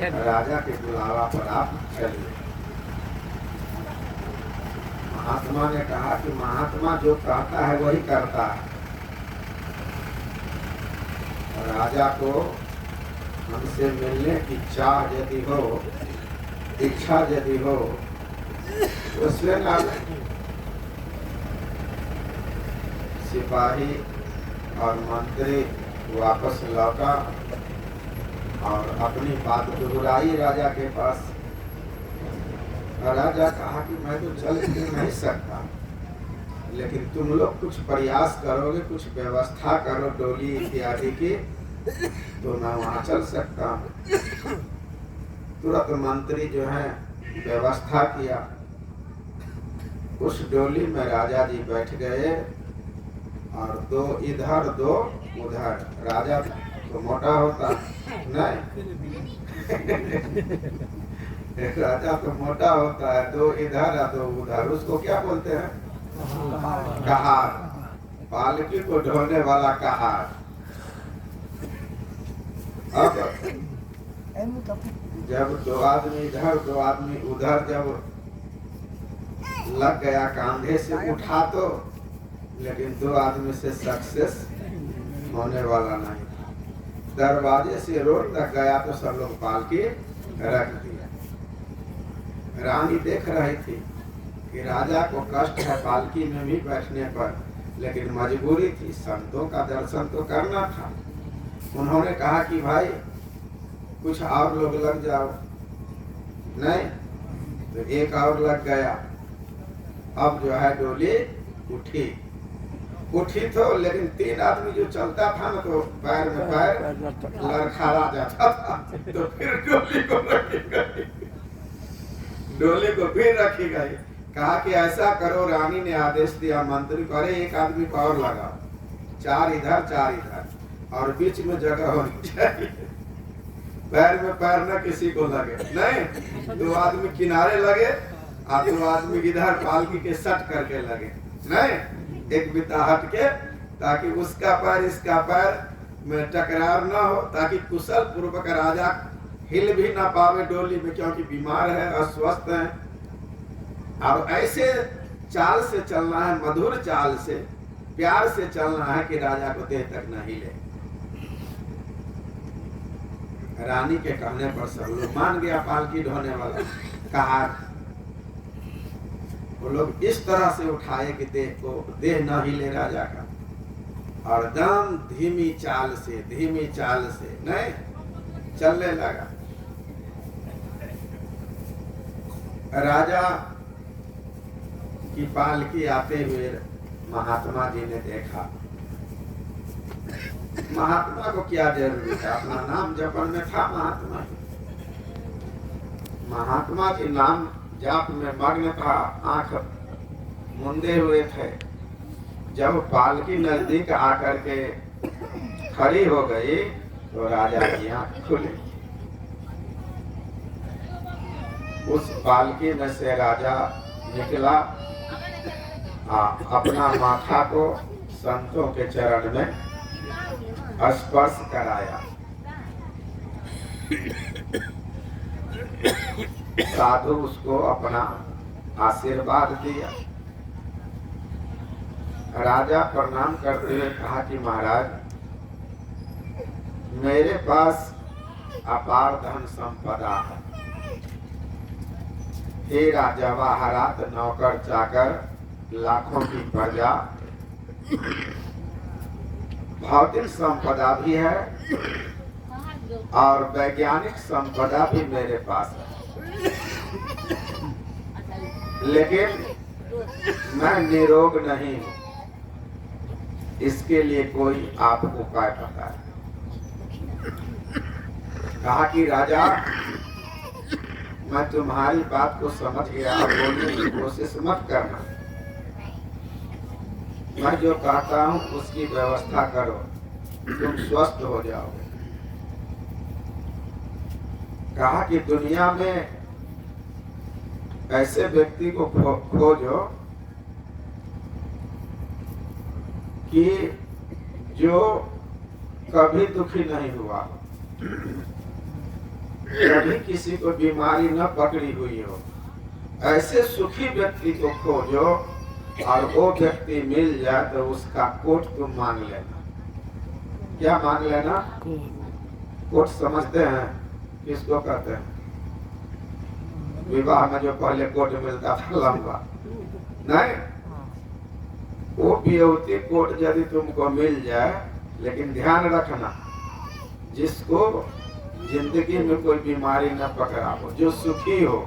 राजा के बुलावा पर आप चलिए। महात्मा ने कहा कि महात्मा जो कहता है वही करता है। राजा को हमसे मिलने की चाह यदि हो, इच्छा यदि हो, तो स्वयं आवे। सिपाही और मंत्री वापस लौटा और अपनी बात दोहराई राजा के पास। राजा कहा कि मैं तो चल नहीं सकता, लेकिन तुम लोग कुछ प्रयास करोगे, कुछ व्यवस्था करो डोली इत्यादि की, तो मैं वहां चल सकता हूँ। तुरंत मंत्री जो है व्यवस्था किया। उस डोली में राजा जी बैठ गए और दो इधर दो उधर। राजा तो मोटा होता नहीं राजा तो मोटा होता है, दो इधर और दो उधर। उसको क्या बोलते हैं? कहार। पालकी को ढोने वाला कहार। अब जब दो आदमी इधर दो आदमी उधर जब लग गया कांधे से उठा तो, लेकिन दो आदमी से सक्सेस होने वाला नहीं। दरवाजे से रोड तक गया तो सब लोग पालकी रख दिया। रानी देख रही थी कि राजा को कष्ट है पालकी में भी बैठने पर, लेकिन मजबूरी थी, संतों का दर्शन तो करना था। उन्होंने कहा कि भाई कुछ और लोग लग जाओ। नहीं तो एक और लग गया। अब जो है डोली उठी तो, लेकिन तीन आदमी जो चलता था ना तो पैर में पैर लड़खड़ा जाता था। तो फिर डोली को फिर रखी गई। कहा कि ऐसा करो, रानी ने आदेश दिया मंत्री को, अरे एक आदमी को और लगाओ, चार इधर और बीच में जगह होनी चाहिए। पैर में पैर न किसी को लगे। नहीं, दो आदमी किनारे लगे और दो आदमी इधर पालकी के सट करके लगे। नहीं, एक बिता हट के, ताकि उसका पैर इसका पैर में टकरार न हो, ताकि कुशल पूर्वक राजा हिल भी ना पावे डोली में, क्योंकि बीमार है, अस्वस्थ है। और ऐसे चाल से चलना है, मधुर चाल से, प्यार से चलना है कि राजा को देह तक न हिले। रानी के कहने पर सब लोग मान गया। पालकी ढोने वाला कहा, वो लोग इस तरह से उठाए कि देह न हिले राजा का, और दम धीमी चाल से नहीं चलने लगा। राजा की पालकी आते हुए महात्मा जी ने देखा। महात्मा को क्या जरूरी था, अपना नाम जपन में था महात्मा। महात्मा जी नाम जाप में मग्न था, आंख मुंदे हुए थे। जब पालकी नजदीक आकर के खड़ी हो गई तो राजा की आंख खुली। उस पालकी में से राजा निकला, अपना माथा को संतों के चरण में स्पर्श कराया। साधु उसको अपना आशीर्वाद दिया। राजा प्रणाम करते हुए कहा कि महाराज, मेरे पास अपार धन संपदा है, हीरा जवाहरात, नौकर चाकर, लाखों की प्रजा, भौतिक संपदा भी है और वैज्ञानिक संपदा भी मेरे पास है। लेकिन मैं निरोग नहीं हूं, इसके लिए कोई आप उपाय बताएं। कहा कि राजा, मैं तुम्हारी बात को समझ गया, बोलने की कोशिश मत करना। मैं जो कहता हूं उसकी व्यवस्था करो, तुम स्वस्थ हो जाओगे। कहा कि दुनिया में ऐसे व्यक्ति को खोजो कि जो कभी दुखी नहीं हुआ। कभी किसी को बीमारी न पकड़ी हुई हो, ऐसे सुखी व्यक्ति को खोजो और वो व्यक्ति मिल जाए तो उसका कोट तुम मांग लेना। क्या मांग लेना? कोट समझते हैं किसको कहते हैं? विवाह में जो पहले कोट मिलता था लंबा, नहीं, वो बियौती कोट यदि तुमको मिल जाए, लेकिन ध्यान रखना जिसको जिंदगी में कोई बीमारी न पकड़ा हो, जो सुखी हो,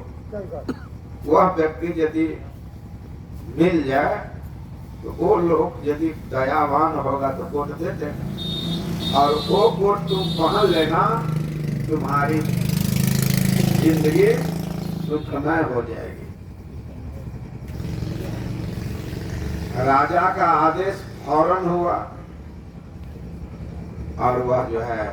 वह व्यक्ति यदि मिल जाए तो वो लोग यदि दयावान होगा तो कोट दे देना, और वो कोट तुम पहन लेना, तुम्हारी जिंदगी सुखमय हो जाएगी। राजा का आदेश फौरन हुआ और वह जो है